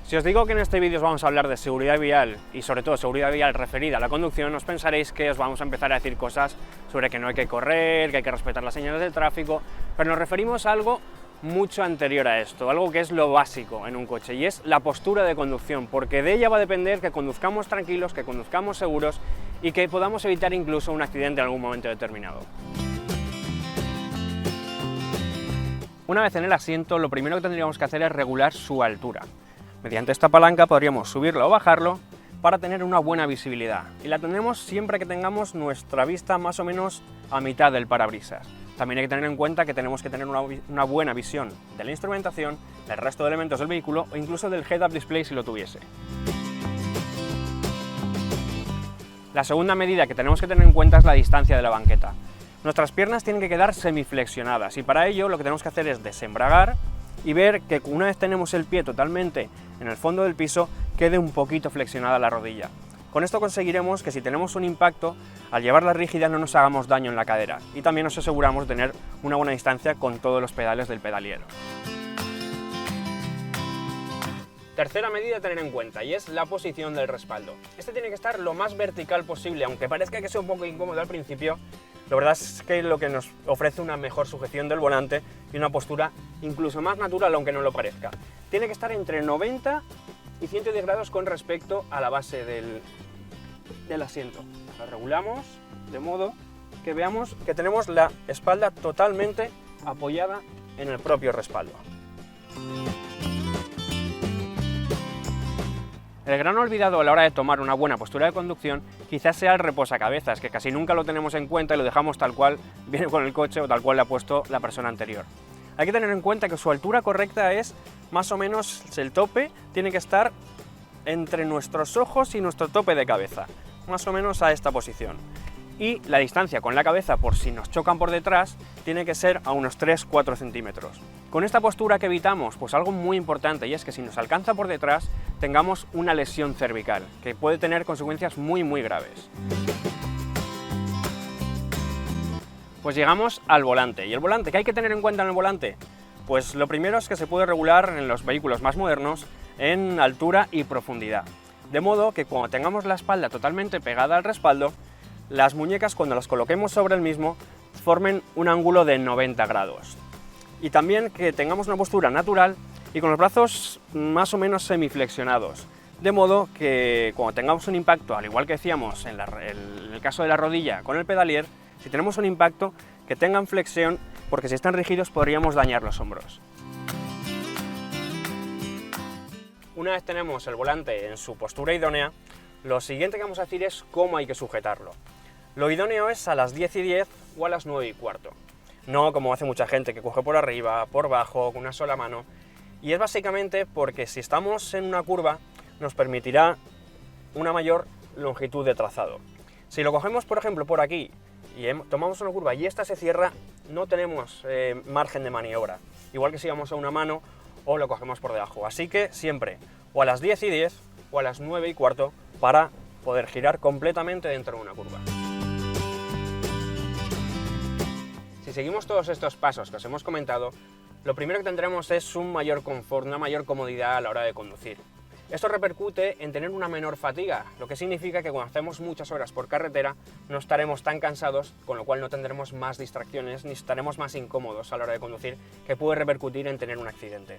Si os digo que en este vídeo os vamos a hablar de seguridad vial y sobre todo seguridad vial referida a la conducción, os pensaréis que os vamos a empezar a decir cosas sobre que no hay que correr, que hay que respetar las señales de tráfico, pero nos referimos a algo mucho anterior a esto, algo que es lo básico en un coche, y es la postura de conducción, porque de ella va a depender que conduzcamos tranquilos, que conduzcamos seguros y que podamos evitar incluso un accidente en algún momento determinado. Una vez en el asiento, lo primero que tendríamos que hacer es regular su altura. Mediante esta palanca podríamos subirlo o bajarlo para tener una buena visibilidad, y la tendremos siempre que tengamos nuestra vista más o menos a mitad del parabrisas. También hay que tener en cuenta que tenemos que tener una buena visión de la instrumentación, del resto de elementos del vehículo o incluso del head-up display si lo tuviese. La segunda medida que tenemos que tener en cuenta es la distancia de la banqueta. Nuestras piernas tienen que quedar semiflexionadas y para ello lo que tenemos que hacer es desembragar y ver que una vez tenemos el pie totalmente en el fondo del piso, quede un poquito flexionada la rodilla. Con esto conseguiremos que si tenemos un impacto, al llevarla rígida no nos hagamos daño en la cadera, y también nos aseguramos de tener una buena distancia con todos los pedales del pedaliero. Tercera medida a tener en cuenta, y es la posición del respaldo. Este tiene que estar lo más vertical posible, aunque parezca que sea un poco incómodo al principio. La verdad es que lo que nos ofrece una mejor sujeción del volante y una postura incluso más natural, aunque no lo parezca. Tiene que estar entre 90 y 110 grados con respecto a la base del asiento. Lo regulamos de modo que veamos que tenemos la espalda totalmente apoyada en el propio respaldo. El gran olvidado a la hora de tomar una buena postura de conducción quizás sea el reposacabezas, que casi nunca lo tenemos en cuenta y lo dejamos tal cual viene con el coche o tal cual le ha puesto la persona anterior. Hay que tener en cuenta que su altura correcta es más o menos, el tope tiene que estar entre nuestros ojos y nuestro tope de cabeza, más o menos a esta posición. Y la distancia con la cabeza, por si nos chocan por detrás, tiene que ser a unos 3-4 centímetros. Con esta postura que evitamos, pues algo muy importante, y es que si nos alcanza por detrás, tengamos una lesión cervical, que puede tener consecuencias muy graves. Pues llegamos al volante. ¿Y el volante? ¿Qué hay que tener en cuenta en el volante? Pues lo primero es que se puede regular en los vehículos más modernos en altura y profundidad. De modo que cuando tengamos la espalda totalmente pegada al respaldo, las muñecas cuando las coloquemos sobre el mismo formen un ángulo de 90 grados. Y también que tengamos una postura natural y con los brazos más o menos semiflexionados. De modo que cuando tengamos un impacto, al igual que decíamos en el caso de la rodilla con el pedalier, si tenemos un impacto, que tengan flexión, porque si están rígidos podríamos dañar los hombros. Una vez tenemos el volante en su postura idónea, lo siguiente que vamos a decir es cómo hay que sujetarlo. Lo idóneo es a las 10:10 o a las 9:15. No como hace mucha gente que coge por arriba, por abajo, con una sola mano. Y es básicamente porque si estamos en una curva nos permitirá una mayor longitud de trazado. Si lo cogemos por ejemplo por aquí y tomamos una curva y esta se cierra, no tenemos margen de maniobra, igual que si vamos a una mano o lo cogemos por debajo. Así que siempre o a las 10:10 o a las 9:15 para poder girar completamente dentro de una curva. Si seguimos todos estos pasos que os hemos comentado, lo primero que tendremos es un mayor confort, una mayor comodidad a la hora de conducir. Esto repercute en tener una menor fatiga, lo que significa que cuando hacemos muchas horas por carretera no estaremos tan cansados, con lo cual no tendremos más distracciones ni estaremos más incómodos a la hora de conducir, que puede repercutir en tener un accidente.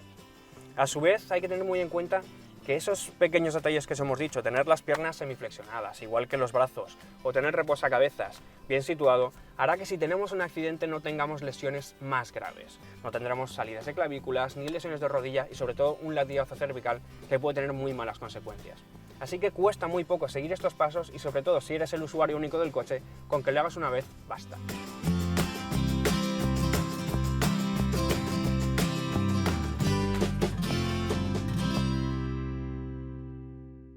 A su vez hay que tener muy en cuenta que esos pequeños detalles que os hemos dicho, tener las piernas semiflexionadas, igual que los brazos, o tener reposacabezas bien situado, hará que si tenemos un accidente no tengamos lesiones más graves. No tendremos salidas de clavículas, ni lesiones de rodilla y sobre todo un latigazo cervical que puede tener muy malas consecuencias. Así que cuesta muy poco seguir estos pasos y sobre todo si eres el usuario único del coche, con que lo hagas una vez basta.